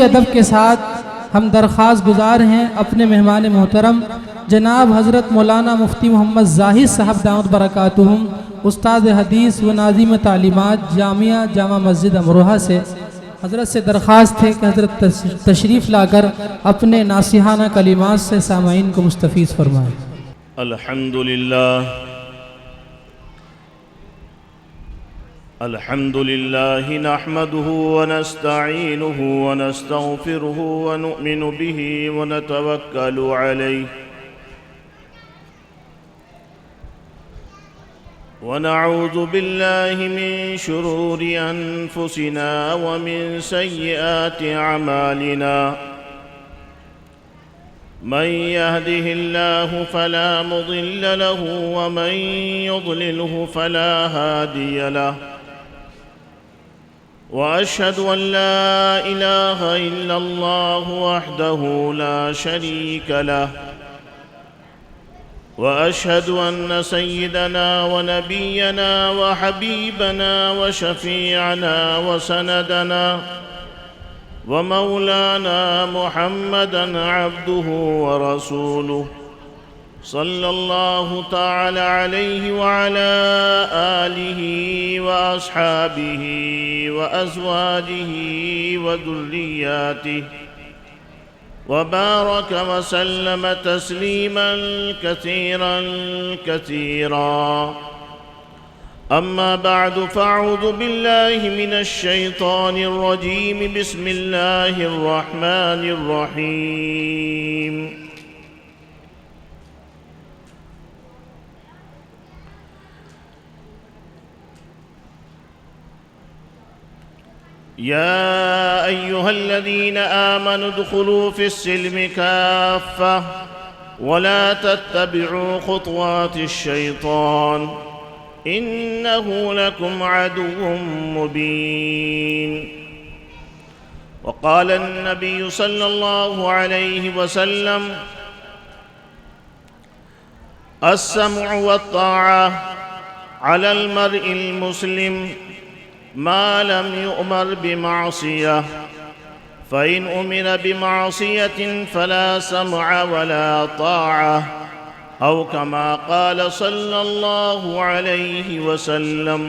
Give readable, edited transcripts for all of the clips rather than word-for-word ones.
انتہائی ادب کے ساتھ ہم درخواست گزار ہیں اپنے مہمان محترم جناب حضرت مولانا مفتی محمد زاہد صاحب دامت برکاتہم استاد حدیث و ناظم تعلیمات جامع مسجد امروہہ سے، حضرت سے درخواست ہے کہ حضرت تشریف لا کر اپنے ناصحانہ کلمات سے سامعین کو مستفیض فرمائیں۔ الحمد لله نحمده ونستعينه ونستغفره ونؤمن به ونتوكل عليه ونعوذ بالله من شرور أنفسنا ومن سيئات أعمالنا من يهده الله فلا مضل له ومن يضلله فلا هادي له وأشهد أن لا إله إلا الله وحده لا شريك له وأشهد أن سيدنا ونبينا وحبيبنا وشفيعنا وسندنا ومولانا محمدًا عبده ورسوله صلى الله تعالى عليه وعلى آله وأصحابه وأزواجه وذرياته وبارك وسلم تسليما كثيرا كثيرا. أما بعد فأعوذ بالله من الشيطان الرجيم. بسم الله الرحمن الرحيم. يا أيها الذين آمنوا ادخلوا في السلم كافة ولا تتبعوا خطوات الشيطان إنه لكم عدو مبين. وقال النبي صلى الله عليه وسلم: السمع والطاعة على المرء المسلم ما لم يؤمر بمعصية، فإن أمر بمعصية فلا سمع ولا طاعة، أو كما قال صلى الله عليه وسلم.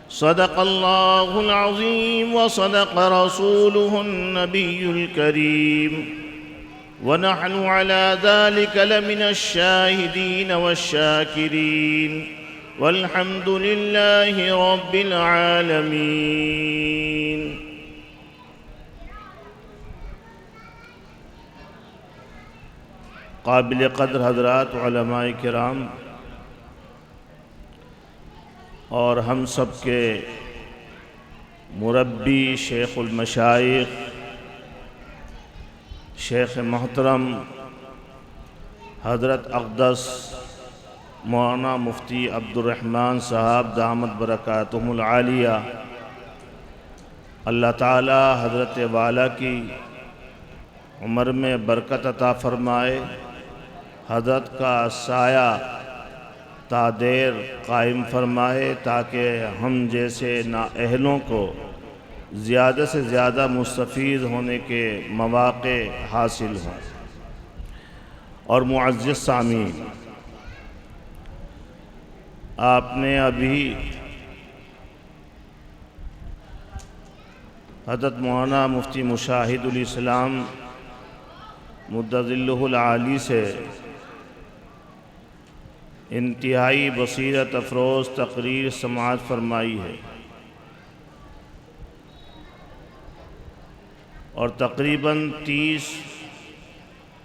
صدق الله العظيم وصدق رسوله النبي الكريم، ونحن على ذلك لمن الشاهدين والشاكرين، والحمد لله رب العالمين. قابل قدر حضرات علماء کرام اور ہم سب کے مربی شیخ المشائخ شیخ محترم حضرت اقدس مولانا مفتی عبد الرحمن صاحب دامت برکاتہم العالیہ، اللہ تعالی حضرت والا کی عمر میں برکت عطا فرمائے، حضرت کا سایہ تا دیر قائم فرمائے، تاکہ ہم جیسے نااہلوں کو زیادہ سے زیادہ مستفید ہونے کے مواقع حاصل ہوں. اور معزز سامعین، آپ نے ابھی حضرت مولانا مفتی مشاہد الاسلام مدظلہ العالی سے انتہائی بصیرت افروز تقریر سماعت فرمائی ہے، اور تقریباً 30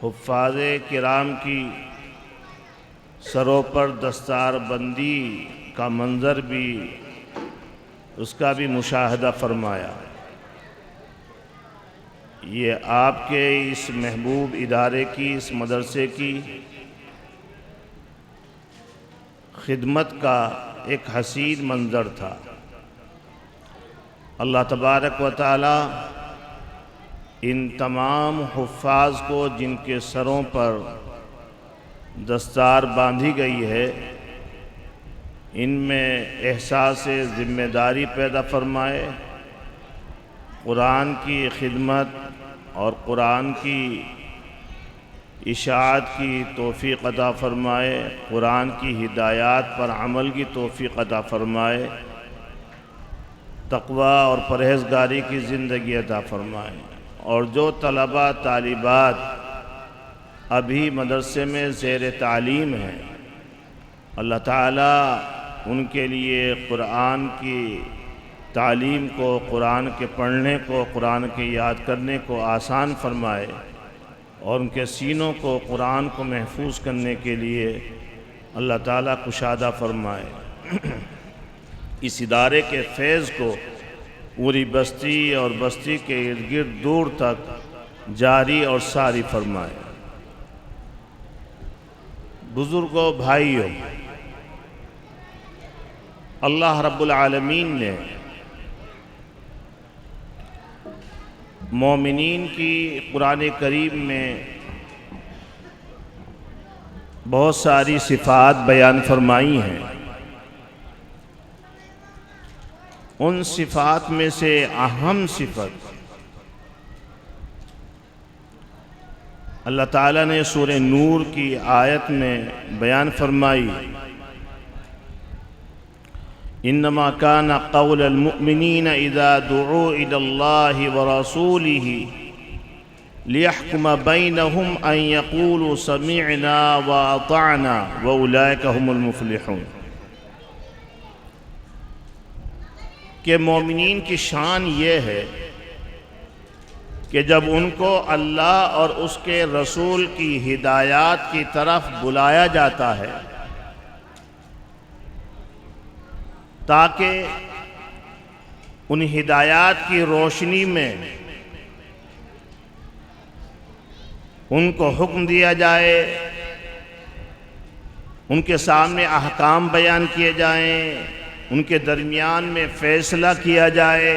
حفاظ کرام کی سروں پر دستار بندی کا منظر بھی اس کا بھی مشاہدہ فرمایا. یہ آپ کے اس محبوب ادارے کی، اس مدرسے کی خدمت کا ایک حسین منظر تھا. اللہ تبارک و تعالی ان تمام حفاظ کو جن کے سروں پر دستار باندھی گئی ہے، ان میں احساس ذمہ داری پیدا فرمائے، قرآن کی خدمت اور قرآن کی اشاعت کی توفیق عطا فرمائے، قرآن کی ہدایات پر عمل کی توفیق عطا فرمائے، تقوی اور پرہیزگاری کی زندگی عطا فرمائے۔ اور جو طلباء طالبات ابھی مدرسے میں زیر تعلیم ہیں، اللہ تعالیٰ ان کے لیے قرآن کی تعلیم کو، قرآن کے پڑھنے کو، قرآن کے یاد کرنے کو آسان فرمائے، اور ان کے سینوں کو قرآن کو محفوظ کرنے کے لیے اللہ تعالیٰ کشادہ فرمائے۔ اس ادارے کے فیض کو پوری بستی اور بستی کے ارد گرد دور تک جاری اور ساری فرمائے۔ بزرگوں، بھائیوں، اللہ رب العالمین نے مومنین کی قرآن کریم میں بہت ساری صفات بیان فرمائی ہیں۔ ان صفات میں سے اہم صفت اللہ تعالیٰ نے سورہ نور کی آیت میں بیان فرمائی، انما كان قول المؤمنين اذا دعوا الى الله ورسوله ليحكم بينهم ان يقولوا سمعنا واطعنا واولئك هم المفلحون۔ کہ مومنین کی شان یہ ہے کہ جب ان کو اللہ اور اس کے رسول کی ہدایات کی طرف بلایا جاتا ہے تاکہ ان ہدایات کی روشنی میں ان کو حکم دیا جائے، ان کے سامنے احکام بیان کیے جائیں، ان کے درمیان میں فیصلہ کیا جائے،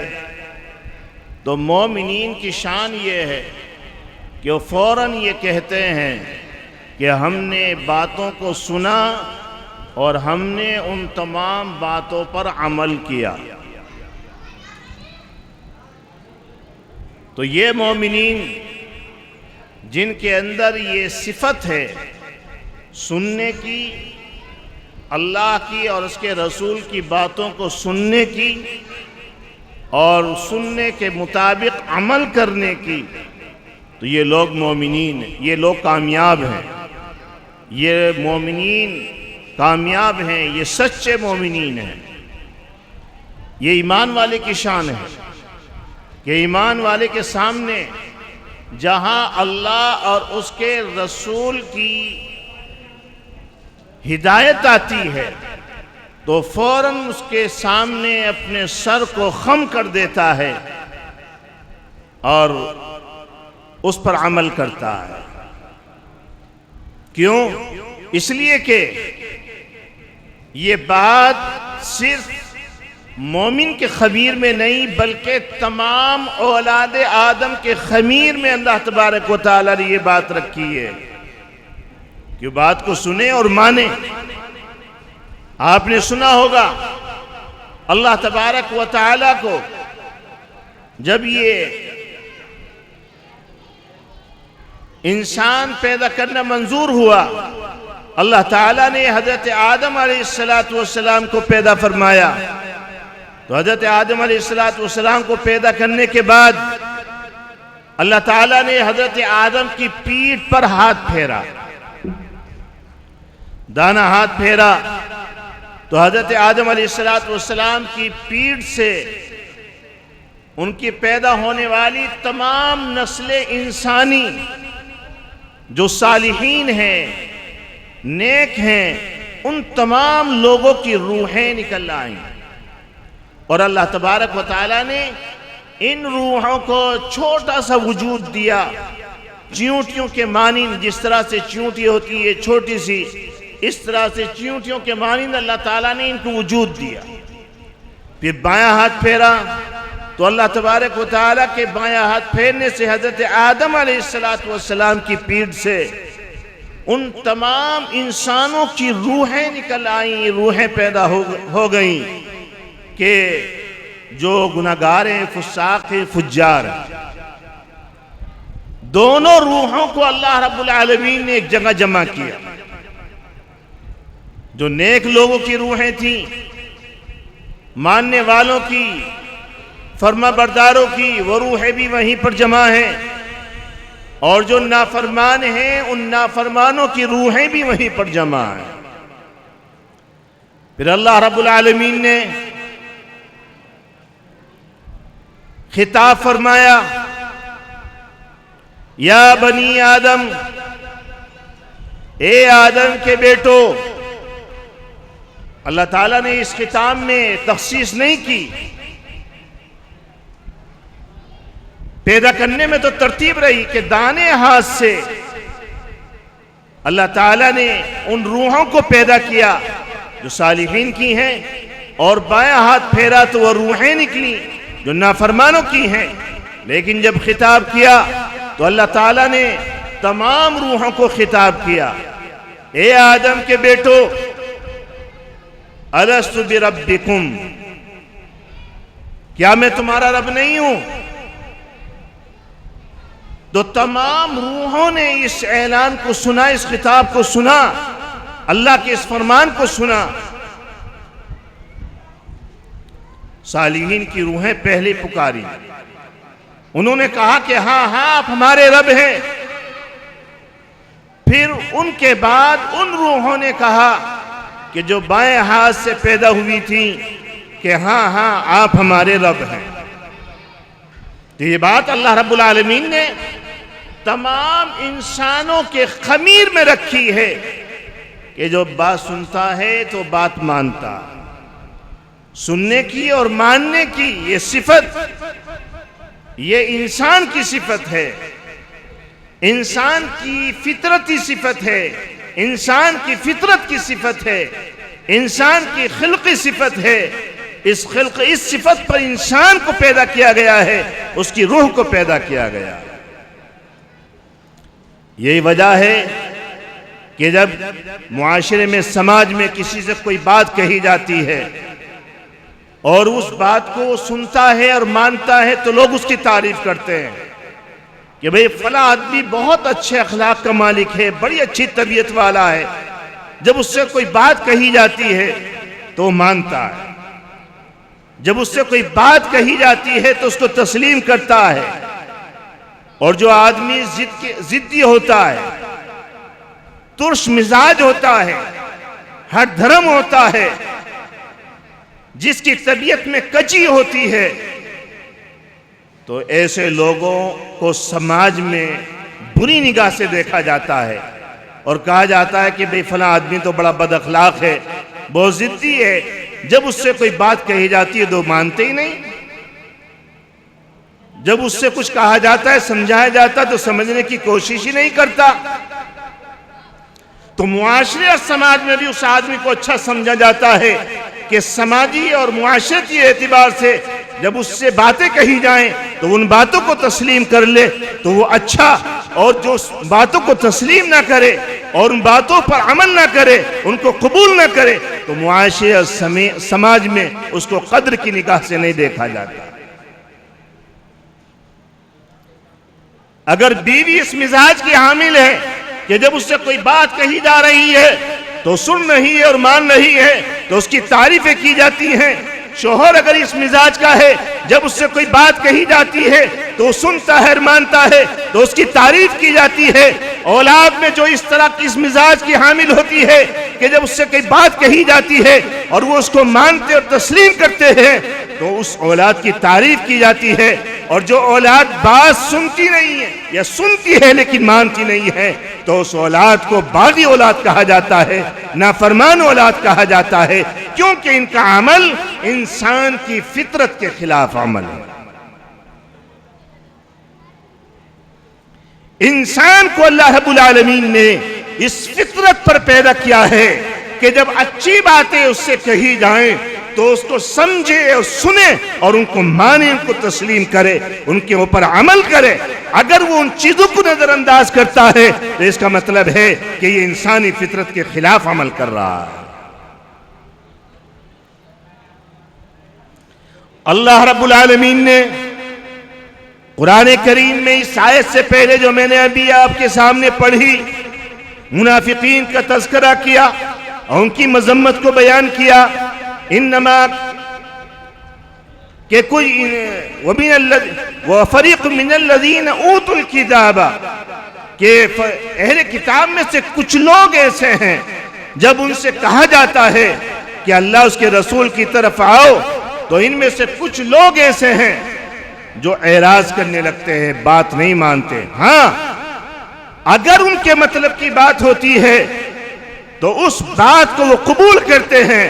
تو مومنین کی شان یہ ہے کہ وہ فوراً یہ کہتے ہیں کہ ہم نے باتوں کو سنا اور ہم نے ان تمام باتوں پر عمل کیا۔ تو یہ مومنین جن کے اندر یہ صفت ہے سننے کی، اللہ کی اور اس کے رسول کی باتوں کو سننے کی اور سننے کے مطابق عمل کرنے کی، تو یہ لوگ مومنین ہیں، یہ لوگ کامیاب ہیں، یہ مومنین کامیاب ہیں، یہ سچے مومنین ہیں۔ یہ ایمان والے کی شان ہے کہ ایمان والے کے سامنے جہاں اللہ اور اس کے رسول کی ہدایت آتی ہے تو فوراً اس کے سامنے اپنے سر کو خم کر دیتا ہے اور اس پر عمل کرتا ہے۔ کیوں؟ اس لیے کہ یہ بات صرف مومن کے خمیر میں نہیں بلکہ تمام اولاد آدم کے خمیر میں اللہ تبارک و تعالیٰ نے یہ بات رکھی ہے کہ بات کو سنیں اور مانیں۔ آپ نے سنا ہوگا اللہ تبارک و تعالیٰ کو جب یہ انسان پیدا کرنا منظور ہوا، اللہ تعالیٰ نے حضرت آدم علیہ السلام کو پیدا فرمایا۔ تو حضرت آدم علیہ السلام کو پیدا کرنے کے بعد اللہ تعالیٰ نے حضرت آدم کی پیٹھ پر ہاتھ پھیرا، دانا ہاتھ پھیرا، تو حضرت آدم علیہ السلام کی پیٹھ سے ان کی پیدا ہونے والی تمام نسل انسانی جو صالحین ہیں، نیک ہیں، ان تمام لوگوں کی روحیں نکل آئیں، اور اللہ تبارک و تعالیٰ نے ان روحوں کو چھوٹا سا وجود دیا، چیونٹیوں کے مانند، جس طرح سے چیونٹی ہوتی ہے چھوٹی سی، اس طرح سے چیونٹیوں کے مانند اللہ تعالیٰ نے ان کو وجود دیا۔ پھر بایاں ہاتھ پھیرا تو اللہ تبارک و تعالیٰ کے بایاں ہاتھ پھیرنے سے حضرت آدم علیہ السلام کی پیٹھ سے ان تمام انسانوں کی روحیں نکل آئیں، روحیں پیدا ہو گئیں کہ جو گناہگار ہیں، فساق ہیں، فجار ہیں، دونوں روحوں کو اللہ رب العالمین نے ایک جگہ جمع کیا۔ جو نیک لوگوں کی روحیں تھیں، ماننے والوں کی، فرما برداروں کی، وہ روحیں بھی وہیں پر جمع ہیں، اور جو نافرمان ہیں ان نافرمانوں کی روحیں بھی وہیں پر جمع ہیں۔ پھر اللہ رب العالمین نے خطاب فرمایا، یا بنی آدم، اے آدم کے بیٹو۔ اللہ تعالیٰ نے اس خطاب میں تخصیص نہیں کی، پیدا کرنے میں تو ترتیب رہی کہ دانے ہاتھ سے اللہ تعالیٰ نے ان روحوں کو پیدا کیا جو صالحین کی ہیں، اور بایاں ہاتھ پھیرا تو وہ روحیں نکلی جو نافرمانوں کی ہیں۔ لیکن جب خطاب کیا تو اللہ تعالیٰ نے تمام روحوں کو خطاب کیا، اے آدم کے بیٹو، الست بربکم، کیا میں تمہارا رب نہیں ہوں؟ تو تمام روحوں نے اس اعلان کو سنا، اس خطاب کو سنا، اللہ کے اس فرمان کو سنا۔ صالحین کی روحیں پہلے پکاری، انہوں نے کہا کہ ہاں ہاں آپ ہمارے رب ہیں۔ پھر ان کے بعد ان روحوں نے کہا کہ جو بائیں ہاتھ سے پیدا ہوئی تھی کہ ہاں ہاں آپ ہمارے رب ہیں۔ تو یہ بات اللہ رب العالمین نے تمام انسانوں کے خمیر میں رکھی ہے کہ جو بات سنتا ہے تو بات مانتا۔ سننے کی اور ماننے کی یہ صفت، یہ انسان کی صفت ہے، انسان کی فطرتی صفت ہے، انسان کی فطرت کی صفت ہے، انسان کی خلقی صفت ہے۔ اس صفت پر انسان کو پیدا کیا گیا ہے، اس کی روح کو پیدا کیا گیا ہے۔ یہی وجہ ہے کہ جب معاشرے میں، سماج میں کسی سے کوئی بات کہی جاتی ہے اور اس بات کو سنتا ہے اور مانتا ہے تو لوگ اس کی تعریف کرتے ہیں کہ بھئی فلاں آدمی بہت اچھے اخلاق کا مالک ہے، بڑی اچھی طبیعت والا ہے۔ جب اس سے کوئی بات کہی جاتی ہے تو وہ مانتا ہے، جب اس سے کوئی بات کہی جاتی ہے تو اس کو تسلیم کرتا ہے۔ اور جو آدمی ضدی ہوتا ہے، ترش مزاج ہوتا ہے، ہٹ دھرم ہوتا ہے، جس کی طبیعت میں کجی ہوتی ہے، تو ایسے لوگوں کو سماج میں بری نگاہ سے دیکھا جاتا ہے اور کہا جاتا ہے کہ بھئی فلاں آدمی تو بڑا بد اخلاق ہے، بہت ضدی ہے۔ جب اس سے کوئی بات کہی جاتی ہے تو مانتے ہی نہیں، جب اس سے کچھ کہا جاتا ہے، سمجھایا جاتا ہے تو سمجھنے کی کوشش ہی نہیں کرتا۔ تو معاشرے اور سماج میں بھی اس آدمی کو اچھا سمجھا جاتا ہے کہ سماجی اور معاشرتی اعتبار سے جب اس سے باتیں کہی جائیں تو ان باتوں کو تسلیم کر لے تو وہ اچھا، اور جو باتوں کو تسلیم نہ کرے اور ان باتوں پر عمل نہ کرے، ان کو قبول نہ کرے، تو معاشرے اور سماج میں اس کو قدر کی نگاہ سے نہیں دیکھا جاتا۔ اگر بیوی اس مزاج کی حامل ہے کہ جب اس سے کوئی بات کہی جا رہی ہے تو سن رہی ہے اور مان رہی ہے تو اس کی تعریفیں کی جاتی ہیں، شوہر اگر اس مزاج کا ہے، جب اس سے کوئی بات کہی جاتی ہے تو سنتا ہے اور مانتا ہے تو اس کی تعریف کی جاتی ہے۔ اولاد میں جو اس طرح کی اس مزاج کی حامل ہوتی ہے کہ جب اس سے کوئی بات کہی جاتی ہے اور وہ اس کو مانتے اور تسلیم کرتے ہیں تو اس اولاد کی تعریف کی جاتی ہے۔ اور جو اولاد بات سنتی نہیں ہے یا سنتی ہے لیکن مانتی نہیں ہے تو اس اولاد کو باغی اولاد کہا جاتا ہے، نافرمان اولاد کہا جاتا ہے، کیونکہ ان کا عمل انسان کی فطرت کے خلاف عمل ہے۔ انسان کو اللہ رب العالمین نے اس فطرت پر پیدا کیا ہے کہ جب اچھی باتیں اس سے کہی جائیں تو اس کو سمجھے اور سنے اور ان کو مانے، ان کو تسلیم کرے، ان کے اوپر عمل کرے۔ اگر وہ ان چیزوں کو نظر انداز کرتا ہے تو اس کا مطلب ہے کہ یہ انسانی فطرت کے خلاف عمل کر رہا ہے۔ اللہ رب العالمین نے قرآن کریم میں اس آیت سے پہلے جو میں نے ابھی آپ کے سامنے پڑھی، منافقین کا تذکرہ کیا اور ان کی مذمت کو بیان کیا. انما کہ کوئی وَفَرِيقٌ مِّنَ الَّذِينَ أُوتُوا الْكِتَابَ کہ اہل کتاب میں سے کچھ لوگ ایسے ہیں جب ان سے کہا جاتا ہے کہ اللہ اس کے رسول کی طرف آؤ تو ان میں سے کچھ لوگ ایسے ہیں جو اعراض کرنے لگتے ہیں، بات نہیں مانتے. ہاں اگر ان کے مطلب کی بات ہوتی ہے تو اس بات کو وہ قبول کرتے ہیں،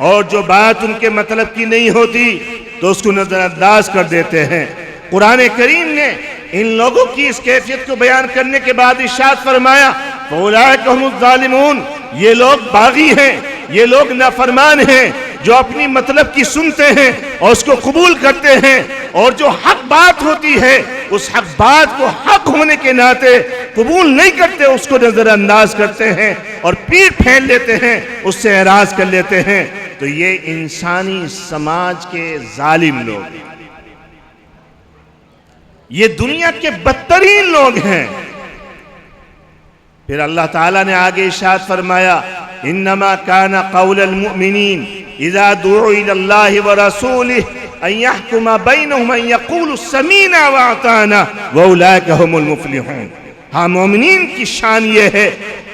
اور جو بات ان کے مطلب کی نہیں ہوتی تو اس کو نظر انداز کر دیتے ہیں. قرآن کریم نے ان لوگوں کی اس کیفیت کو بیان کرنے کے بعد ارشاد فرمایا فَأُولَٰئِكَ هُمُ الظَّالِمُونَ، یہ لوگ باغی ہیں، یہ لوگ نافرمان ہیں جو اپنی مطلب کی سنتے ہیں اور اس کو قبول کرتے ہیں، اور جو حق بات ہوتی ہے اس حق بات کو حق ہونے کے ناطے قبول نہیں کرتے، اس کو نظر انداز کرتے ہیں اور پیٹ پھیل لیتے ہیں، اس سے اعراض کر لیتے ہیں. تو یہ انسانی سماج کے ظالم لوگ ہیں، یہ دنیا کے بدترین لوگ ہیں. پھر اللہ تعالیٰ نے آگے ارشاد فرمایا انما کان قول المؤمنین اذا دعوا الى اللہ ورسولہ ان يحكم بینہم ان یقولوا سمیعنا واطعنا واولئک هم المفلحون. ہاں مومنین کی شان یہ ہے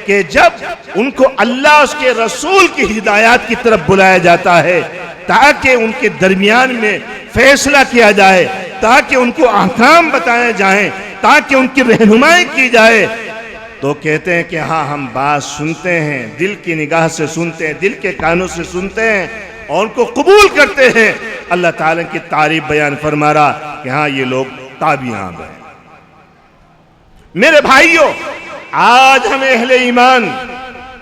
کہ جب ان کو اللہ اس کے رسول کی ہدایات کی طرف بلایا جاتا ہے تاکہ ان کے درمیان میں فیصلہ کیا جائے، تاکہ ان کو احکام بتائے جائیں، تاکہ ان کی رہنمائی کی جائے، تو کہتے ہیں کہ ہاں ہم بات سنتے ہیں، دل کی نگاہ سے سنتے ہیں، دل کے کانوں سے سنتے ہیں اور ان کو قبول کرتے ہیں. اللہ تعالیٰ کی تعریف بیان فرما رہا کہ ہاں یہ لوگ کامیاب ہیں. میرے بھائیوں، آج ہم اہل ایمان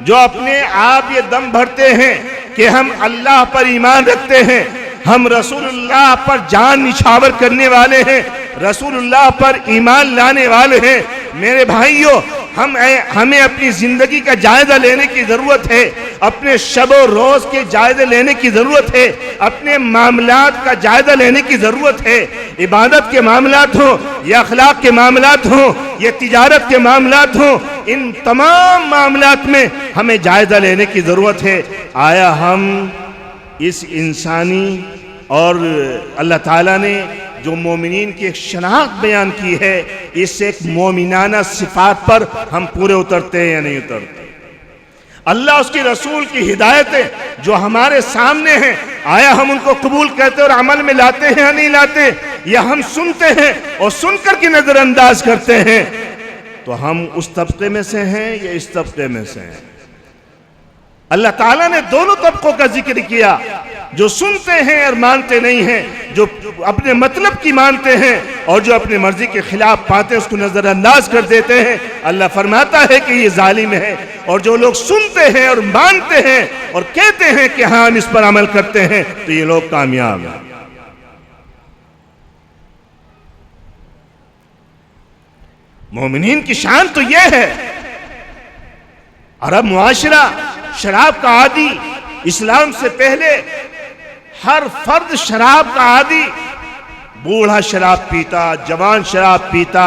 جو اپنے آپ یہ دم بھرتے ہیں کہ ہم اللہ پر ایمان رکھتے ہیں، ہم رسول اللہ پر جان نچھاور کرنے والے ہیں، رسول اللہ پر ایمان لانے والے ہیں، میرے بھائیوں ہمیں اپنی زندگی کا جائزہ لینے کی ضرورت ہے، اپنے شب و روز کے جائزے لینے کی ضرورت ہے، اپنے معاملات کا جائزہ لینے کی ضرورت ہے. عبادت کے معاملات ہوں یا اخلاق کے معاملات ہوں یا تجارت کے معاملات ہوں، ان تمام معاملات میں ہمیں جائزہ لینے کی ضرورت ہے. آیا ہم اس انسانی اور اللہ تعالیٰ نے جو مومنین کی ایک شناخت بیان کی ہے، اس ایک مومنانہ صفات پر ہم پورے اترتے ہیں یا نہیں اترتے؟ اللہ اس کی رسول کی ہدایتیں جو ہمارے سامنے ہیں، آیا ہم ان کو قبول کرتے اور عمل میں لاتے ہیں یا نہیں لاتے؟ یا ہم سنتے ہیں اور سن کر کے نظر انداز کرتے ہیں؟ تو ہم اس طبقے میں سے ہیں یا اس طبقے میں سے ہیں؟ اللہ تعالیٰ نے دونوں طبقوں کا ذکر کیا، جو سنتے ہیں اور مانتے نہیں ہیں، جو اپنے مطلب کی مانتے ہیں اور جو اپنے مرضی کے خلاف پاتے ہیں اس کو نظر انداز کر دیتے ہیں. اللہ فرماتا ہے کہ یہ ظالم ہے، اور جو لوگ سنتے ہیں اور مانتے ہیں اور کہتے ہیں کہ ہاں ہم اس پر عمل کرتے ہیں تو یہ لوگ کامیاب ہیں. مومنین کی شان تو یہ ہے. عرب معاشرہ شراب کا عادی، اسلام سے پہلے ہر فرد شراب کا عادی، بوڑھا شراب پیتا، جوان شراب پیتا،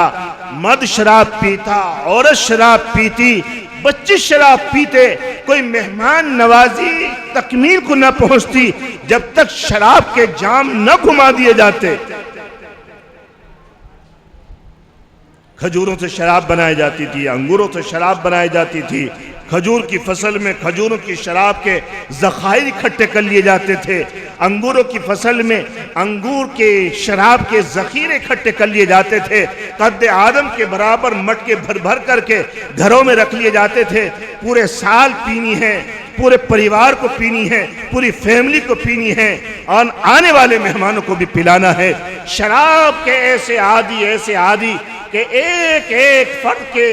مرد شراب پیتا، عورت شراب پیتی، بچے شراب پیتے. کوئی مہمان نوازی تکمیل کو نہ پہنچتی جب تک شراب کے جام نہ گھما دیے جاتے. کھجوروں سے شراب بنائی جاتی تھی، انگوروں سے شراب بنائی جاتی تھی. کھجور کی فصل میں کھجوروں کی شراب کے ذخائر اکٹھے کر لیے جاتے تھے. انگوروں کی فصل میں انگور کے شراب کے ذخیرے اکٹھے کر لیے جاتے تھے. قد آدم کے برابر مٹکے بھر بھر کر کے گھروں میں رکھ لیے جاتے تھے. پورے سال پینی ہے، پورے پریوار کو پینی ہے، پوری فیملی کو پینی ہے اور آنے والے مہمانوں کو بھی پلانا ہے. شراب کے ایسے عادی کہ ایک ایک فرد کے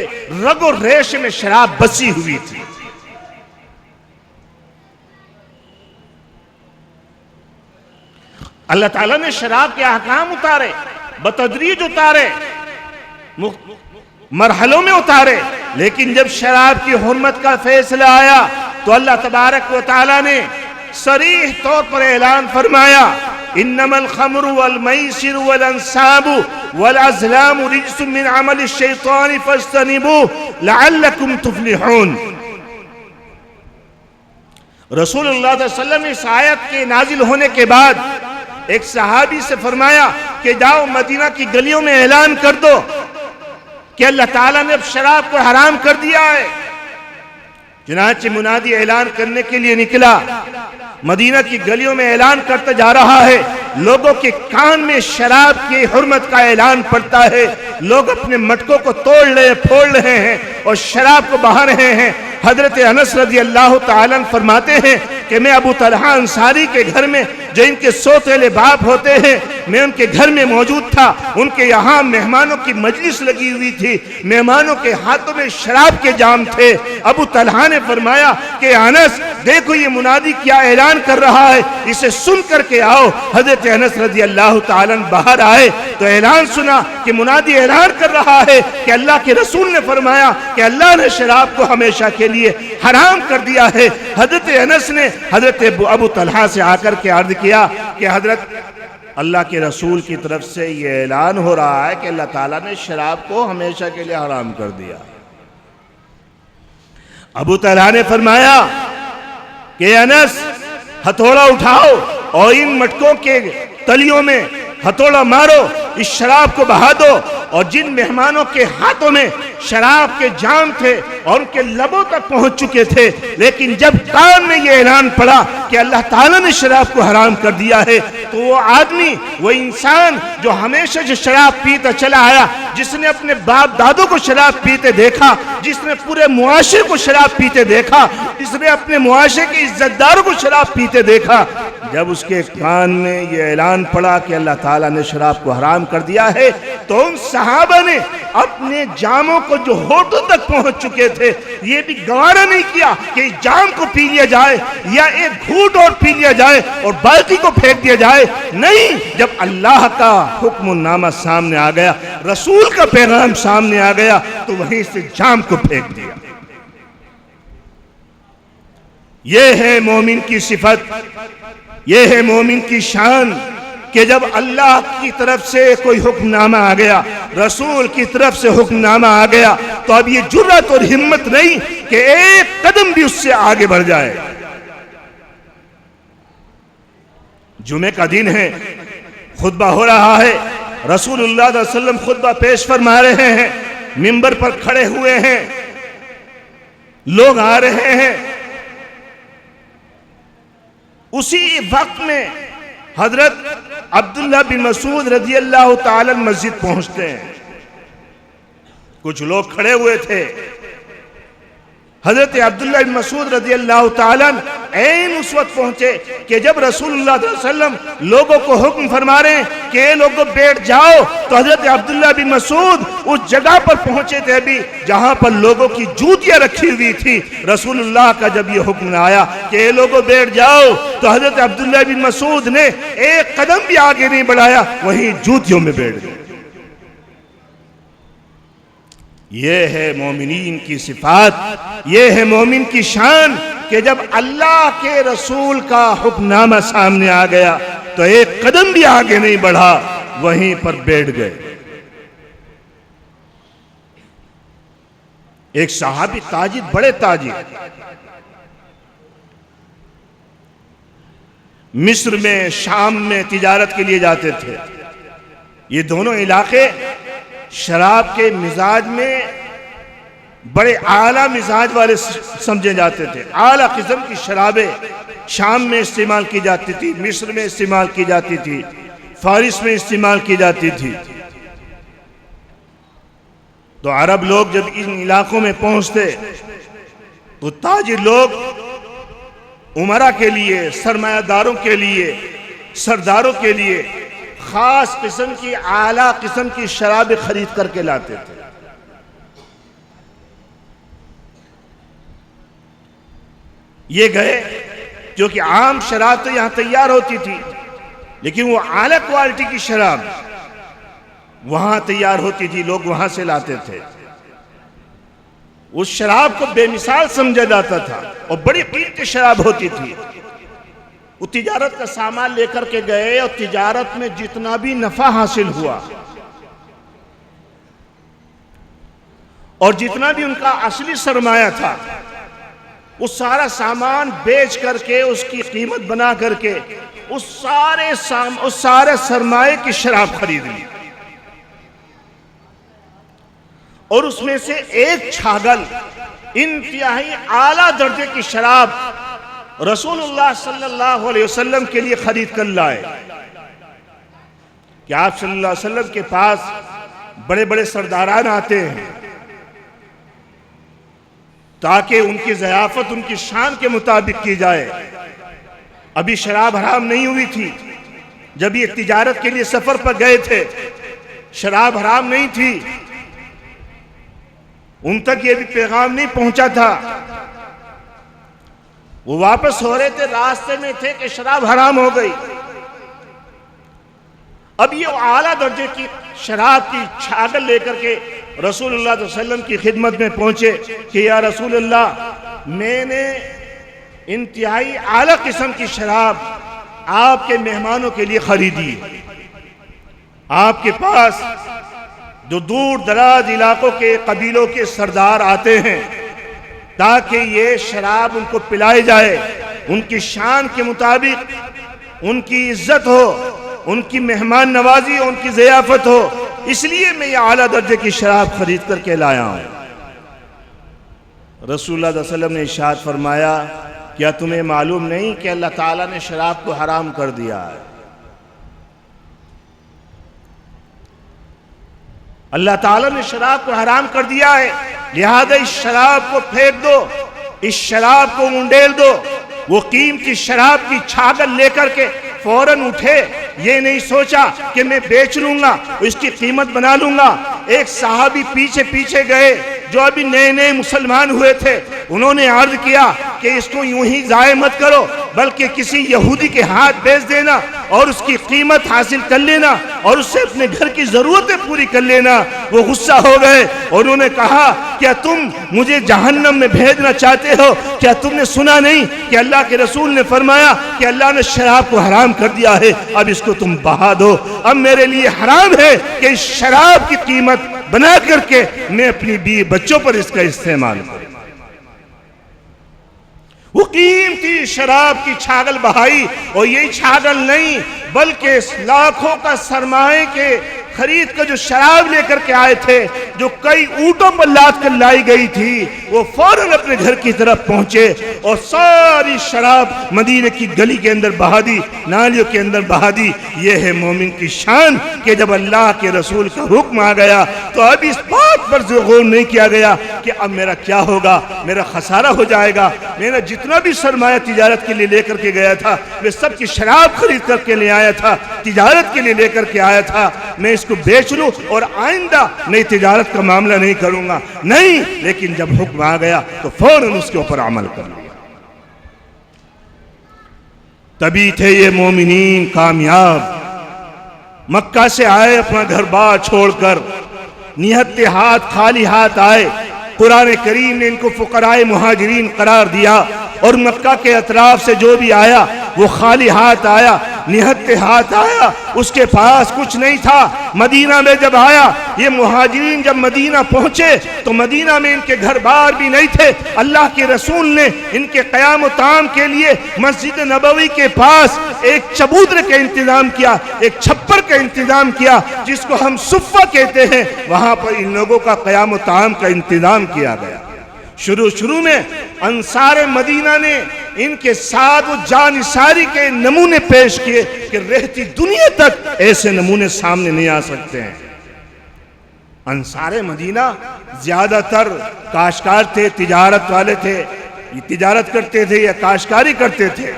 رگ و ریشے میں شراب بسی ہوئی تھی. اللہ تعالیٰ نے شراب کے احکام اتارے، بتدریج اتارے، مرحلوں میں اتارے، لیکن جب شراب کی حرمت کا فیصلہ آیا تو اللہ تبارک و تعالیٰ نے صریح طور پر اعلان فرمایا انما الخمر والمیسر والانصاب والازلام رجس من عمل الشیطان فاجتنبوه لعلکم تفلحون۔ رسول اللہ صلی اللہ علیہ وسلم نے اس آیت کے نازل ہونے کے بعد ایک صحابی سے فرمایا کہ جاؤ مدینہ کی گلیوں میں اعلان کر دو کہ اللہ تعالیٰ نے اب شراب کو حرام کر دیا ہے۔ چنانچہ منادی اعلان کرنے کے لیے نکلا، مدینہ کی گلیوں میں اعلان کرتا جا رہا ہے، لوگوں کے کان میں شراب کی حرمت کا اعلان پڑتا ہے، لوگ اپنے مٹکوں کو توڑ رہے پھوڑ رہے ہیں اور شراب کو بہا رہے ہیں۔ حضرت انس رضی اللہ تعالیٰ عنہ فرماتے ہیں کہ میں ابو طلحہ انصاری کے گھر میں، جو ان کے سوتیلے باپ ہوتے ہیں، میں ان کے گھر میں موجود تھا۔ ان کے یہاں مہمانوں کی مجلس لگی ہوئی تھی، مہمانوں کے ہاتھوں میں شراب کے جام تھے۔ ابو طلحہ نے فرمایا کہ انس دیکھو یہ منادی کیا اعلان کر رہا ہے، اسے سن کر کے آؤ۔ حضرت انس رضی اللہ تعالیٰ عنہ باہر آئے تو اعلان سنا کہ منادی اعلان کر رہا ہے کہ اللہ کے رسول نے فرمایا کہ اللہ نے شراب کو ہمیشہ کے لیے حرام کر دیا ہے۔ حضرت انس نے حضرت ابو طلحہ سے آ کر کے عرض کیا کہ حضرت اللہ کے رسول کی طرف سے یہ اعلان ہو رہا ہے کہ اللہ تعالیٰ نے شراب کو ہمیشہ کے لیے حرام کر دیا۔ ابو طلحہ نے فرمایا کہ انس ہتھوڑا اٹھاؤ اور ان مٹکوں کے تلیوں میں ہتھوڑا مارو، اس شراب کو بہا دو۔ اور جن مہمانوں کے ہاتھوں میں شراب کے جام تھے اور ان کے لبوں تک پہنچ چکے تھے، لیکن جب کان میں یہ اعلان پڑا کہ اللہ تعالیٰ نے شراب کو حرام کر دیا ہے، تو وہ آدمی، وہ انسان جو ہمیشہ جو شراب پیتا چلا آیا، جس نے اپنے باپ دادوں کو شراب پیتے دیکھا، جس نے پورے معاشرے کو شراب پیتے دیکھا، جس نے اپنے معاشرے کے عزت داروں کو شراب پیتے دیکھا، جب اس کے کان میں یہ اعلان پڑا کہ اللہ تعالیٰ نے شراب کو حرام کر دیا ہے، تو ان صحابہ نے اپنے جاموں کو جو ہونٹوں تک پہنچ چکے تھے، یہ بھی گوارا نہیں کیا کہ اس جام کو پی لیا جائے یا ایک گھونٹ اور پی لیا جائے اور باقی کو پھینک دیا جائے۔ نہیں، جب اللہ کا حکم نامہ سامنے آ گیا، رسول کا پیغام سامنے آ گیا، تو وہیں سے جام کو پھینک دیا۔ یہ ہے مومن کی صفت، یہ ہے مومن کی شان کہ جب اللہ کی طرف سے کوئی حکم نامہ آ گیا، رسول کی طرف سے حکم نامہ آ گیا، تو اب یہ جرأت اور ہمت نہیں کہ ایک قدم بھی اس سے آگے بڑھ جائے۔ جمعہ کا دن ہے، خطبہ ہو رہا ہے، رسول اللہ صلی اللہ علیہ وسلم خطبہ پیش فرما رہے ہیں، منبر پر کھڑے ہوئے ہیں، لوگ آ رہے ہیں۔ اسی وقت میں حضرت عبداللہ بن مسعود رضی اللہ تعالیٰ مسجد پہنچتے ہیں۔ کچھ لوگ کھڑے ہوئے تھے، حضرت عبداللہ بن مسعود رضی اللہ تعالیٰ عین اس وقت پہنچے کہ جب رسول اللہ صلی اللہ علیہ وسلم لوگوں کو حکم فرما رہے ہیں کہ اے لوگوں بیٹھ جاؤ، تو حضرت عبداللہ بن مسعود اس جگہ پر پہنچے تھے ابھی جہاں پر لوگوں کی جوتیاں رکھی ہوئی تھی۔ رسول اللہ کا جب یہ حکم آیا کہ اے لوگوں بیٹھ جاؤ، تو حضرت عبداللہ بن مسعود نے ایک قدم بھی آگے نہیں بڑھایا، وہیں جوتیوں میں بیٹھ گئے۔ یہ ہے مومنین کی صفات، یہ ہے مومن کی شان کہ جب اللہ کے رسول کا حکم نامہ سامنے آ گیا تو ایک قدم بھی آگے نہیں بڑھا، وہیں پر بیٹھ گئے۔ ایک صحابی تاجر، بڑے تاجر، مصر میں، شام میں تجارت کے لیے جاتے تھے۔ یہ دونوں علاقے شراب کے مزاج میں بڑے اعلیٰ مزاج والے سمجھے جاتے تھے۔ اعلیٰ قسم کی شرابیں شام میں استعمال کی جاتی تھی، مصر میں استعمال کی جاتی تھی، فارس میں استعمال کی جاتی تھی۔ تو عرب لوگ جب ان علاقوں میں پہنچتے تو تاجر لوگ عمرہ کے لیے، سرمایہ داروں کے لیے، سرداروں کے لیے خاص قسم کی، اعلیٰ قسم کی شرابیں خرید کر کے لاتے تھے۔ یہ گئے، جو کہ عام شراب تو یہاں تیار ہوتی تھی، لیکن وہ اعلیٰ کوالٹی کی شراب وہاں تیار ہوتی تھی، لوگ وہاں سے لاتے تھے۔ اس شراب کو بے مثال سمجھا جاتا تھا اور بڑی قیمتی شراب ہوتی تھی۔ وہ تجارت کا سامان لے کر کے گئے اور تجارت میں جتنا بھی نفع حاصل ہوا اور جتنا بھی ان کا اصلی سرمایہ تھا وہ سارا سامان بیچ کر کے اس کی قیمت بنا کر کے اس سارے سرمایے کی شراب خرید لی اور اس میں سے ایک چھاگل انتہائی اعلیٰ درجے کی شراب رسول اللہ صلی اللہ علیہ وسلم کے لیے خرید کر لائے کہ آپ صلی اللہ علیہ وسلم کے پاس بڑے بڑے سرداران آتے ہیں تاکہ ان کی ضیافت ان کی شان کے مطابق کی جائے. ابھی شراب حرام نہیں ہوئی تھی جب یہ تجارت کے لیے سفر پر گئے تھے، شراب حرام نہیں تھی، ان تک یہ بھی پیغام نہیں پہنچا تھا. وہ واپس ہو رہے تھے، راستے میں تھے کہ شراب حرام ہو گئی. اب یہ اعلیٰ درجے کی شراب کی چھاگل لے کر کے رسول اللہ صلی اللہ علیہ وسلم کی خدمت میں پہنچے کہ یا رسول اللہ، میں نے انتہائی اعلیٰ قسم کی شراب آپ کے مہمانوں کے لیے خریدی. آپ کے پاس جو دور دراز علاقوں کے قبیلوں کے سردار آتے ہیں تاکہ یہ شراب ان کو پلائی جائے، ان کی شان کے مطابق ان کی عزت ہو، ان کی مہمان نوازی، ان کی ضیافت ہو، اس لیے میں یہ اعلیٰ درجے کی شراب خرید کر کے لایا ہوں. رسول اللہ صلی اللہ علیہ وسلم نے ارشاد فرمایا، کیا تمہیں معلوم نہیں کہ اللہ تعالیٰ نے شراب کو حرام کر دیا ہے؟ اللہ تعالیٰ نے شراب کو حرام کر دیا ہے، لہذا اس شراب کو پھینک دو، اس شراب کو منڈیل دو. وہ قیمتی شراب کی چھاگل لے کر کے فوراً اٹھے، یہ نہیں سوچا کہ میں بیچ لوں گا، اس کی قیمت بنا لوں گا. ایک صحابی پیچھے گئے جو ابھی نئے مسلمان ہوئے تھے، انہوں نے عرض کیا کہ اس کو یوں ہی ضائع مت کرو بلکہ کسی یہودی کے ہاتھ بیچ دینا اور اس کی قیمت حاصل کر لینا اور اس سے اپنے گھر کی ضرورتیں پوری کر لینا. وہ غصہ ہو گئے اور انہوں نے کہا، کیا تم مجھے جہنم میں بھیجنا چاہتے ہو؟ کیا تم نے سنا نہیں کہ اللہ کے رسول نے فرمایا کہ اللہ نے شراب کو حرام کر دیا ہے، اب اس کو تم بہا دو. اب میرے لیے حرام ہے کہ اس شراب کی قیمت بنا کر کے میں اپنی بیوی بچوں پر اس کا استعمال کروں. وہ قیمتی شراب کی چھاگل بہائی، اور یہی چھاگل نہیں بلکہ لاکھوں کا سرمایہ کے خرید کا جو شراب لے کر کے آئے تھے، جو کئی اونٹوں پر لاد کر لائی گئی تھی، وہ فوراً اپنے گھر کی طرف پہنچے اور ساری شراب مدینے کی گلی کے اندر بہا دی، نالیوں کے اندر بہا دی. یہ ہے مومن کی شان کہ جب اللہ کے رسول کا حکم آ گیا تو اب اس بات پر غور نہیں کیا گیا کہ اب میرا کیا ہوگا، میرا خسارہ ہو جائے گا. میں نے جتنا بھی سرمایہ تجارت کے لیے لے کر کے گیا تھا، میں سب کی شراب خرید کر کے لے آیا تھا، تجارت کے لیے لے کر کے آیا تھا، میں اس کو بیچ لوں اور آئندہ نئی تجارت کا معاملہ نہیں کروں گا. نہیں، لیکن جب حکم آ گیا تو فوراً اس کے اوپر عمل کر لیا. تبھی تھے یہ مومنین کامیاب. مکہ سے آئے اپنا گھر بار چھوڑ کر، نہتے ہاتھ خالی ہاتھ آئے. قرآن کریم نے ان کو فقراء مہاجرین قرار دیا اور مکہ کے اطراف سے جو بھی آیا وہ خالی ہاتھ آیا، نہتے ہاتھ آیا، اس کے پاس کچھ نہیں تھا. مدینہ میں جب آیا، یہ مہاجرین جب مدینہ پہنچے تو مدینہ میں ان کے گھر بار بھی نہیں تھے. اللہ کے رسول نے ان کے قیام و طعام کے لیے مسجد نبوی کے پاس ایک چبوترے کا انتظام کیا، ایک چھپر کا انتظام کیا جس کو ہم صفہ کہتے ہیں. وہاں پر ان لوگوں کا قیام و طعام کا انتظام کیا گیا. شروع میں انصار مدینہ نے ان کے ساتھ وہ جانثاری کے نمونے پیش کیے کہ رہتی دنیا تک ایسے نمونے سامنے نہیں آ سکتے ہیں. انصار مدینہ زیادہ تر کاشتکار تھے، تجارت والے تھے، یہ تجارت کرتے تھے یا کاشتکاری کرتے تھے.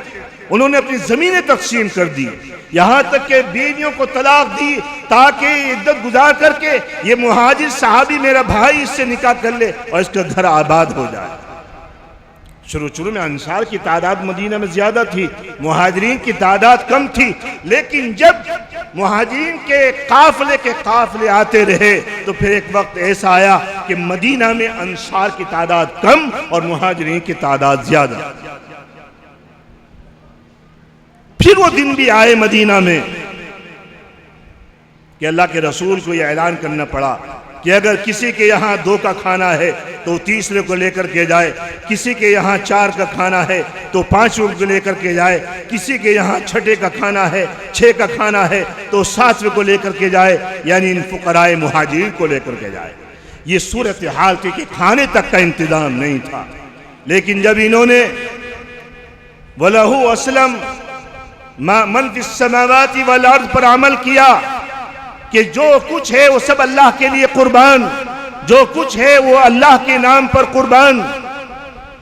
انہوں نے اپنی زمینیں تقسیم کر دی، یہاں تک کہ بیویوں کو طلاق دی تاکہ عدت گزار کر کے یہ مہاجر صحابی میرا بھائی اس سے نکاح کر لے اور اس کا گھر آباد ہو جائے. شروع میں انصار کی تعداد مدینہ میں زیادہ تھی، مہاجرین کی تعداد کم تھی. لیکن جب مہاجرین کے قافلے آتے رہے تو پھر ایک وقت ایسا آیا کہ مدینہ میں انصار کی تعداد کم اور مہاجرین کی تعداد زیادہ. پھر وہ دن بھی آئے مدینہ میں کہ اللہ کے رسول کو یہ اعلان کرنا پڑا کہ اگر کسی کے یہاں 2 کا کھانا ہے تو تیسرے کو لے کر کے جائے، کسی کے یہاں 4 کا کھانا ہے تو 5 کو لے کر کے جائے، کسی کے یہاں 6 کا کھانا ہے 6 کا کھانا ہے تو 7 کو لے کر کے جائے، یعنی ان فقراء مہاجرین کو لے کر کے جائے۔ یہ صورتحال تھی کہ کھانے تک کا انتظام نہیں تھا، لیکن جب انہوں نے وَلَهُ أَسْلَمَ مَنْ فِي السَّمَاوَاتِ وَالْأَرْضِ پر عمل کیا کہ جو کچھ ہے وہ سب اللہ کے لیے قربان، جو کچھ ہے وہ اللہ کے نام پر قربان،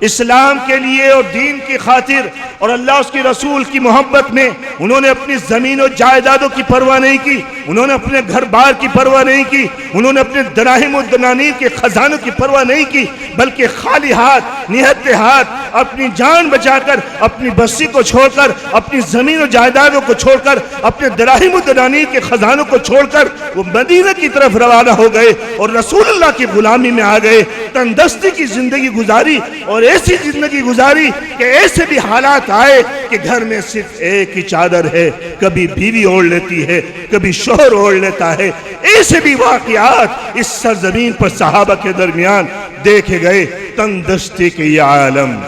اسلام کے لیے اور دین کی خاطر اور اللہ اس کے رسول کی محبت میں انہوں نے اپنی زمین و جائیدادوں کی پرواہ نہیں کی، انہوں نے اپنے گھر بار کی پرواہ نہیں کی، انہوں نے اپنے دراہم و دنانیر کے خزانوں کی پرواہ نہیں کی، بلکہ خالی ہاتھ نہتے ہاتھ اپنی جان بچا کر، اپنی بستی کو چھوڑ کر، اپنی زمین و جائیدادوں کو چھوڑ کر، اپنے دراہم و دنانیر کے خزانوں کو چھوڑ کر وہ مدینہ کی طرف روانہ ہو گئے اور رسول اللہ کی غلامی میں آ گئے، تندرستی کی زندگی گزاری اور ایسی زندگی گزاری کہ ایسے بھی حالات آئے کہ گھر میں صرف ایک ہی چادر ہے، کبھی بیوی اوڑھ لیتی ہے، کبھی شوہر اوڑھ لیتا ہے، ایسے بھی واقعات اس سرزمین پر صحابہ کے درمیان دیکھے گئے، تندرستی کے یہ عالم۔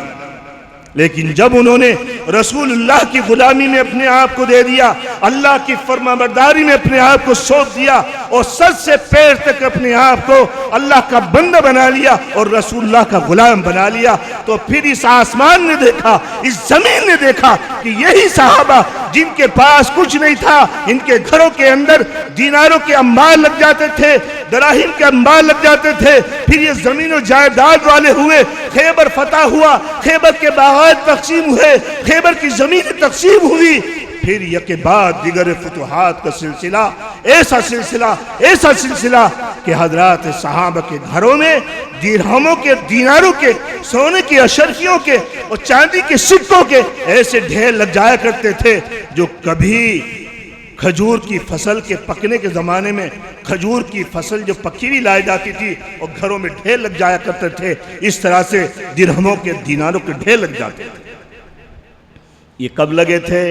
لیکن جب انہوں نے رسول اللہ کی غلامی میں اپنے آپ کو دے دیا، اللہ کی فرما برداری میں اپنے آپ کو سونپ دیا اور سر سے پیر تک اپنے آپ کو اللہ کا بندہ بنا لیا اور رسول اللہ کا غلام بنا لیا، تو پھر اس آسمان نے دیکھا، اس زمین نے دیکھا کہ یہی صحابہ جن کے پاس کچھ نہیں تھا، ان کے گھروں کے اندر دیناروں کے انبار لگ جاتے تھے، دراہم کے انبار لگ جاتے تھے، پھر یہ زمین و جائیداد والے ہوئے، خیبر فتح ہوا، خیبر کے باغات تقسیم ہوئے، خیبر کی زمین تقسیم ہوئی، پھر یک بعد دیگر فتوحات کا سلسلہ، ایسا سلسلہ کہ حضرات صحابہ کے گھروں میں درہموں کے، دیناروں کے، سونے کی اشرفیوں کے اور چاندی کے سکوں کے ایسے ڈھیر لگ جایا کرتے تھے جو کبھی کھجور کی فصل کے پکنے کے زمانے میں کھجور کی فصل جو پکی ہوئی لائی جاتی تھی اور گھروں میں ڈھیر لگ جایا کرتے تھے، اس طرح سے درہموں کے، دیناروں کے ڈھیر لگ جاتے تھے۔ یہ کب لگے تھے؟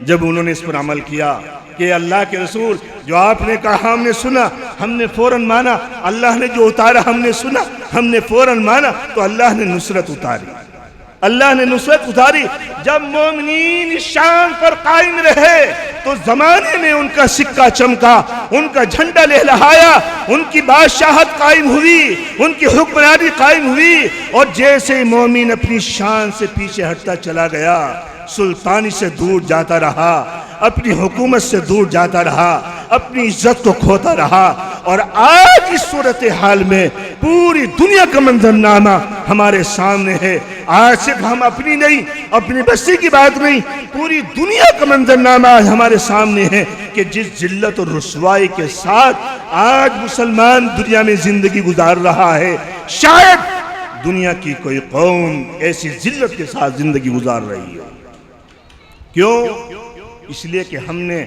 جب انہوں نے اس پر عمل کیا کہ اللہ کے رسول جو آپ نے کہا ہم نے سنا، ہم نے فوراً مانا، اللہ نے جو اتارا ہم نے سنا، ہم نے فوراً مانا، تو اللہ نے نصرت اتاری، اللہ نے نصرت اتاری۔ جب مومنین اس شان پر قائم رہے تو زمانے میں ان کا سکہ چمکا، ان کا جھنڈا لہلہایا، ان کی بادشاہت قائم ہوئی، ان کی حکمرانی قائم ہوئی، اور جیسے مومن اپنی شان سے پیچھے ہٹتا چلا گیا، سلطانی سے دور جاتا رہا، اپنی حکومت سے دور جاتا رہا، اپنی عزت کو کھوتا رہا، اور آج اس صورتحال میں پوری دنیا کا منظرنامہ ہمارے سامنے ہے۔ آج صرف ہم اپنی نہیں، اپنی بستی کی بات نہیں، پوری دنیا کا منظرنامہ آج ہمارے سامنے ہے کہ جس ذلت اور رسوائی کے ساتھ آج مسلمان دنیا میں زندگی گزار رہا ہے، شاید دنیا کی کوئی قوم ایسی ذلت کے ساتھ زندگی گزار رہی ہے۔ کیوں؟ اس لیے کہ ہم نے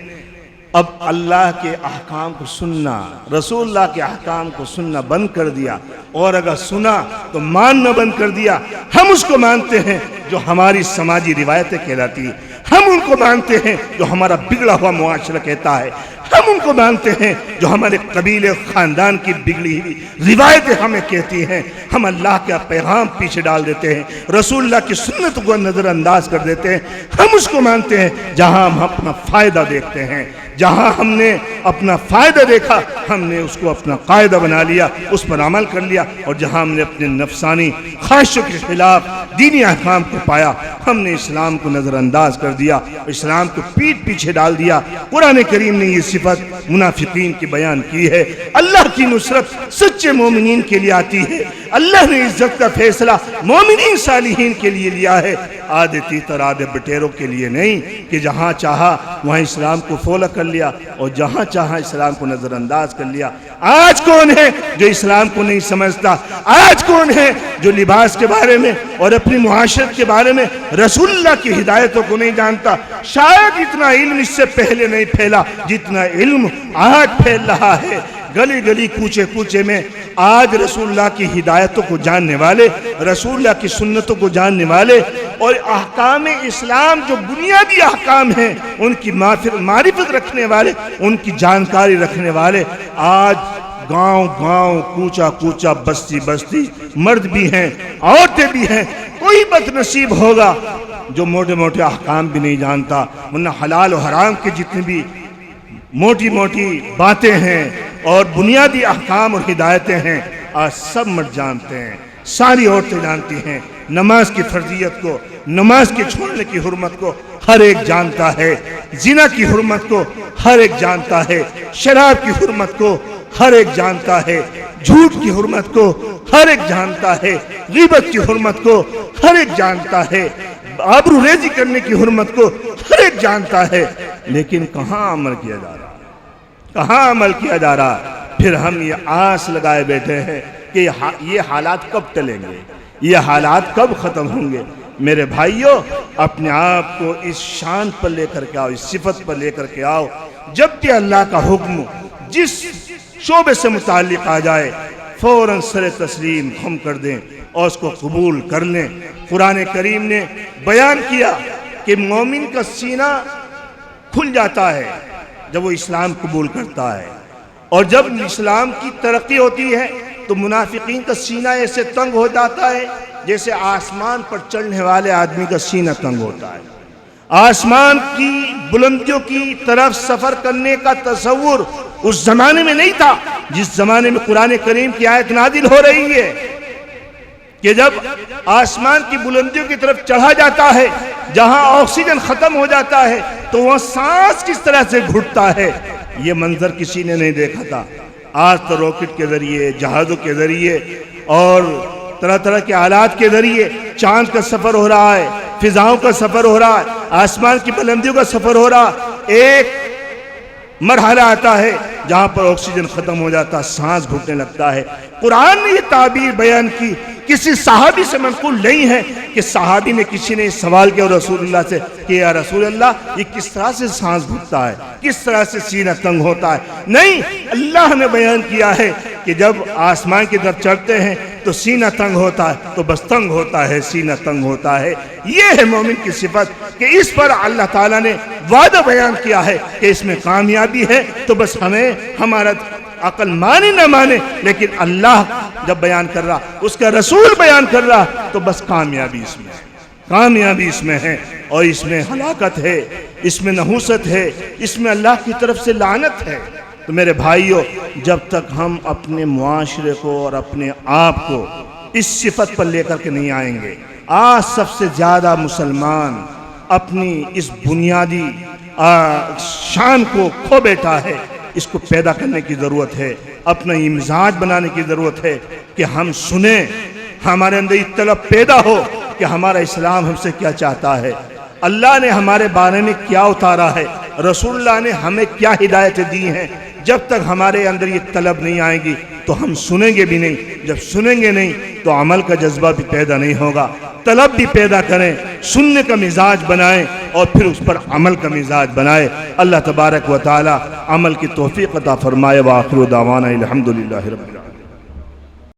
اب اللہ کے احکام کو سننا، رسول اللہ کے احکام کو سننا بند کر دیا، اور اگر سنا تو ماننا بند کر دیا۔ ہم اس کو مانتے ہیں جو ہماری سماجی روایتیں کہلاتی ہیں، ہم ان کو مانتے ہیں جو ہمارا بگڑا ہوا معاشرہ کہتا ہے، ہم ان کو مانتے ہیں جو ہمارے قبیلے خاندان کی بگڑی ہوئی روایتیں ہمیں کہتی ہیں۔ ہم اللہ کا پیغام پیچھے ڈال دیتے ہیں، رسول اللہ کی سنت کو نظر انداز کر دیتے ہیں۔ ہم اس کو مانتے ہیں جہاں ہم اپنا فائدہ دیکھتے ہیں، جہاں ہم نے اپنا فائدہ دیکھا ہم نے اس کو اپنا قاعدہ بنا لیا، اس پر عمل کر لیا، اور جہاں ہم نے اپنے نفسانی خواہشوں کے خلاف دینی احکام کو پایا ہم نے اسلام کو نظر انداز کر دیا، اسلام کو پیٹھ پیچھے ڈال دیا۔ قرآن کریم نے یہ صفت منافقین کی بیان کی ہے۔ اللہ کی نصرت سچے مومنین کے لیے آتی ہے، اللہ نے عزت کا فیصلہ مومنین صالحین کے لیے لیا ہے، آدھے تیتر آدھے بٹیروں کے لیے نہیں کہ جہاں چاہا وہاں اسلام کو فالو کر لیا اور جہاں چاہا اسلام کو نظر انداز کر لیا۔ آج کون ہے جو اسلام کو نہیں سمجھتا؟ آج کون ہے جو لباس کے بارے میں اور اپنی معاشرت کے بارے میں رسول اللہ کی ہدایتوں کو نہیں جانتا؟ شاید اتنا علم اس سے پہلے نہیں پھیلا جتنا علم آج پھیل رہا ہے۔ گلی گلی کوچے کوچے میں آج رسول اللہ کی ہدایتوں کو جاننے والے، رسول اللہ کی سنتوں کو جاننے والے اور احکام اسلام جو بنیادی احکام ہیں ان کی معرفت رکھنے والے، ان کی جانکاری رکھنے والے آج گاؤں گاؤں، کوچا کوچا، بستی بستی، مرد بھی ہیں عورتیں بھی ہیں۔ کوئی بد نصیب ہوگا جو موٹے موٹے احکام بھی نہیں جانتا، ورنہ حلال و حرام کے جتنی بھی موٹی موٹی باتیں ہیں اور بنیادی احکام اور ہدایتیں ہیں آج سب مرد جانتے ہیں، ساری عورتیں جانتی ہیں۔ نماز کی فرضیت کو، نماز کے چھوڑنے کی حرمت کو ہر ایک جانتا ہے، زنا کی حرمت کو ہر ایک جانتا ہے، شراب کی حرمت کو ہر ایک جانتا ہے، جھوٹ کی حرمت کو ہر ایک جانتا ہے، غیبت کی حرمت کو ہر ایک جانتا ہے، آبرو ریزی کرنے کی حرمت کو ہر ایک جانتا ہے، لیکن کہاں عمل کیا جا رہا، کہاں عمل کیا جا رہا؟ پھر ہم یہ آس لگائے بیٹھے ہیں کہ یہ حالات کب ٹلیں گے، یہ حالات کب ختم ہوں گے؟ میرے بھائیوں، اپنے آپ کو اس شان پر لے کر کے آؤ، اس صفت پر لے کر کے آؤ، جب کہ اللہ کا حکم جس شعبے سے متعلق آ جائے فوراً سر تسلیم ہم کر دیں اور اس کو قبول کر لیں۔ قرآن کریم نے بیان کیا کہ مومن کا سینہ کھل جاتا ہے جب وہ اسلام قبول کرتا ہے، اور جب اسلام کی ترقی ہوتی ہے تو منافقین کا سینہ ایسے تنگ ہو جاتا ہے جیسے آسمان پر چڑھنے والے آدمی کا سینہ تنگ ہوتا ہے۔ آسمان کی بلندیوں کی طرف سفر کرنے کا تصور اس زمانے میں نہیں تھا جس زمانے میں قرآن کریم کی آیت نازل ہو رہی ہے کہ جب آسمان کی بلندیوں کی طرف چڑھا جاتا ہے، جہاں آکسیجن ختم ہو جاتا ہے تو وہاں سانس کس طرح سے گھٹتا ہے، یہ منظر کسی نے نہیں دیکھا تھا۔ آج تو راکٹ کے ذریعے، جہازوں کے ذریعے اور طرح طرح کے آلات کے ذریعے چاند کا سفر ہو رہا ہے، فضاؤں کا سفر ہو رہا ہے، آسمان کی بلندیوں کا سفر ہو رہا ہے۔ ایک مرحلہ آتا ہے جہاں پر آکسیجن ختم ہو جاتا، سانس گھٹنے لگتا ہے۔ قرآن نے یہ تعبیر بیان کی، کسی صحابی سے منقول نہیں ہے کہ صحابی نے کسی نے سوال کیا رسول اللہ سے کہ یا رسول اللہ یہ کس طرح سے سانس گھٹتا ہے، کس طرح سے سینہ تنگ ہوتا ہے؟ نہیں، اللہ نے بیان کیا ہے کہ جب آسمان کی طرف چڑھتے ہیں تو سینہ تنگ ہوتا ہے، تو بس تنگ ہوتا ہے، سینہ تنگ ہوتا ہے۔ یہ ہے مومن کی صفت کہ اس پر اللہ تعالیٰ نے وعدہ بیان کیا ہے کہ اس میں کامیابی ہے۔ تو بس ہمیں ہمارا عقل مانے نہ مانے، لیکن اللہ جب بیان کر رہا، اس کا رسول بیان کر رہا، تو بس کامیابی اس میں ہے، کامیابی اس میں ہے، اور اس میں ہلاکت ہے، اس میں نحوست ہے، اس میں اللہ کی طرف سے لعنت ہے۔ تو میرے بھائیوں، جب تک ہم اپنے معاشرے کو اور اپنے آپ کو اس صفت پر لے کر کے نہیں آئیں گے، آج سب سے زیادہ مسلمان اپنی اس بنیادی شان کو کھو بیٹھا ہے۔ اس کو پیدا کرنے کی ضرورت ہے، اپنا یہ مزاج بنانے کی ضرورت ہے کہ ہم سنیں، ہمارے اندر یہ طلب پیدا ہو کہ ہمارا اسلام ہم سے کیا چاہتا ہے، اللہ نے ہمارے بارے میں کیا اتارا ہے، رسول اللہ نے ہمیں کیا ہدایتیں دی ہیں۔ جب تک ہمارے اندر یہ طلب نہیں آئے گی تو ہم سنیں گے بھی نہیں، جب سنیں گے نہیں تو عمل کا جذبہ بھی پیدا نہیں ہوگا۔ طلب بھی پیدا کریں، سننے کا مزاج بنائیں اور پھر اس پر عمل کا مزاج بنائیں۔ اللہ تبارک و تعالی عمل کی توفیق عطا فرمائے۔ وآخر دعوانا الحمدللہ رب العالمین۔